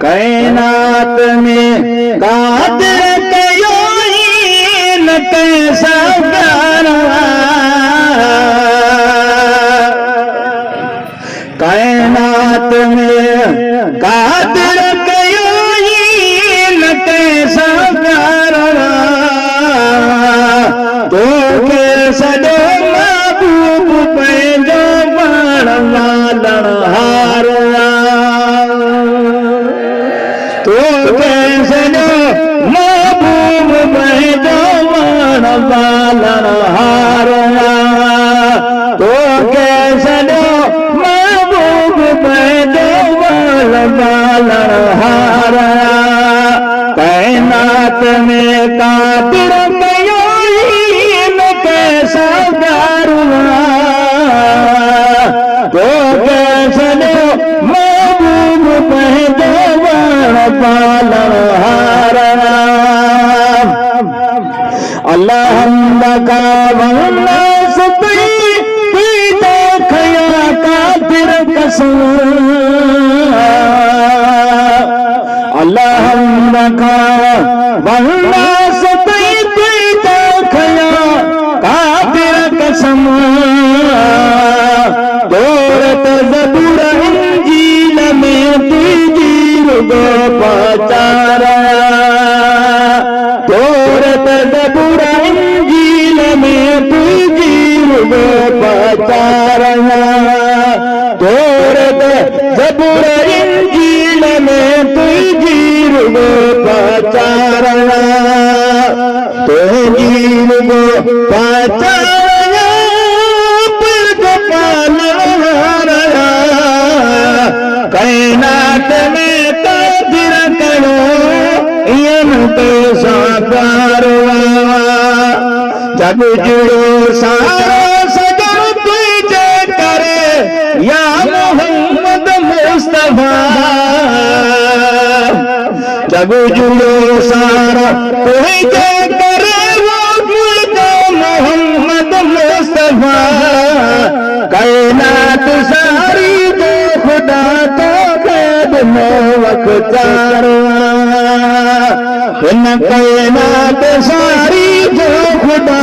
कायनात में कादिर कयो न कैसा प्यारा, कायनात में कादिर कयो न कैसा प्यारा, तो के सॼो महबूब पंहिंजो पाण वालण हारा, तो के सॼो महबूब पंहिंजो पाण वालण हारा, तो के सॼो महबूब पंहिंजो पाण वालण हारा, कायनात में कादिर कयो न कैसा प्यारा, तो के सॼो महबूब पंहिंजो पाण वालण हारा। अल्लाह हमदा वन्नास पीता खया कादिर कसम, अल्लाह हमदा वन्नास पीता खया कादिर कसम, दौरत ज़बूर इंजील में तुझी रुगो पचारा, दौरत ज़बूर इंजील में तुझी रुगो पचारा, दौरत ज़बूर इंजील में तुझी रुगो पचारा, तुझी रुगो पचारा कायनात में कादिर कयो इन कैसा प्यारा, जग जुड़ो सारो सजो तुझे करे या मोहम्मद मुस्तफा, जग जुड़ो सारा तुझे करे वो तुझे मोहम्मद मुस्तफा, कायनात सारी जो खुदा तो कैद में वख्तारा, इन कायनात सारी जो खुदा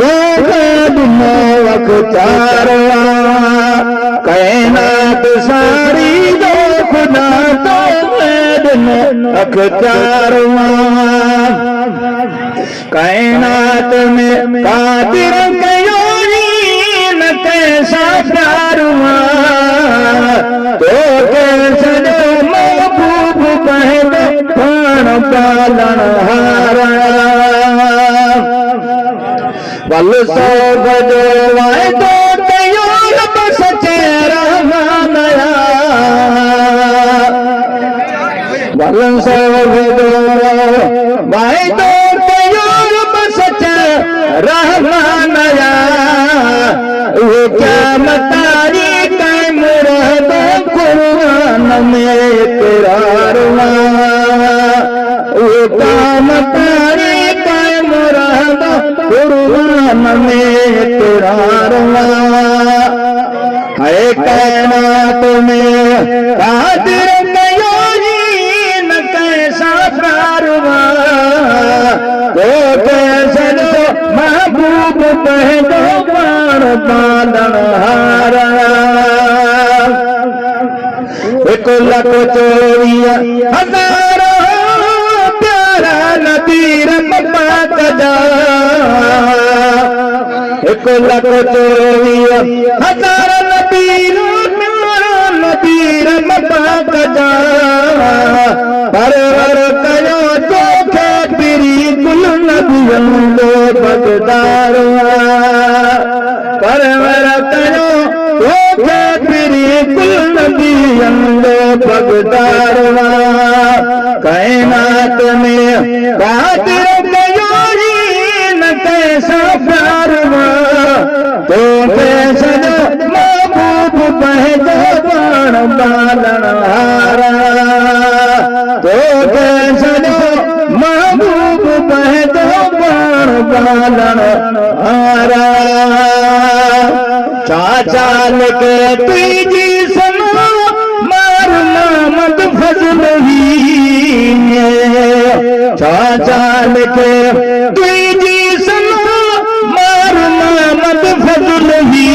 तो कैद में वख्तारा, कायनात सारी जो खुदा तो कैद में वख्तारा, कायनात में कादिर कयो न कैसा प्यारा, तो के सॼो महबूब पंहिंजो पाण वालण हारा, वल सौ गजो वाइदो कयो रब सचे रहमान या, वल सौ गजो वाइदो कयो रब सचे रहमान या, वो क़यामत तारीख़ कायम रहंदो क़ुरान में इक़रार, वो क़यामत तारीख़ कायम रहंदो क़ुरान में इक़रार, है कायनात में कादिर कयो न कैसा प्यारा, तो के सॼो महबूब पंहिंजो पाण वालण हारा, 1,24,000 प्यारा नबी रब पाक जा, 1,24,000 नबी रब पाक जा, परवर कयो तोखे पिरी कुल नबियनि जो बगदार, परवर कयो तोखे पिरी कुल नबियनि जो बगदार, कायनात में कादिर कयो न कैसा प्यारा, तो के सॼो महबूब पंहिंजो पाण वालण हारा, तो के सॼो महबूब पंहिंजो पाण वालण हारा, चाचा लिखे तुझी समा मार नामद चाल के तुझी सना मार मोहम्मद फजल ही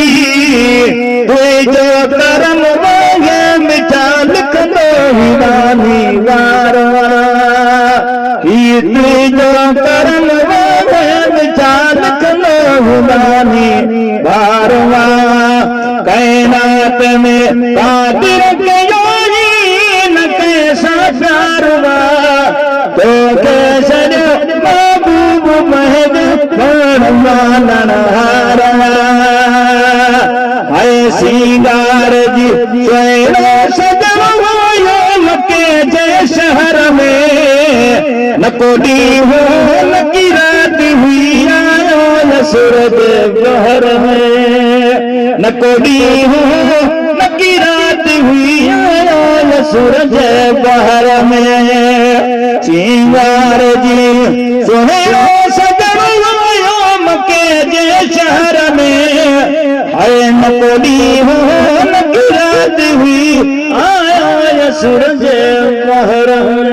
तुझो करम वागे मिचाल कंदो हिरानी वारवा ही तुझो करम वागे मिचाल कंदो हिरानी वारवा कायनात में कादिर के योगी न कैसा प्यार हुआ तो कैसर महबूब महद फरमानहारा है सिंगार जी स्वयं सजवा मक्के जय शहर में न कोडी हो न की रात हुई आयो न सूरज बहर में न कोडी हो न की रात हुई आयो न सूरज बहर में सिंगार जी सुहेरो सजन मक्के जे शहर में है न कोडी हो न की रात हुई आया सूरज बहर में।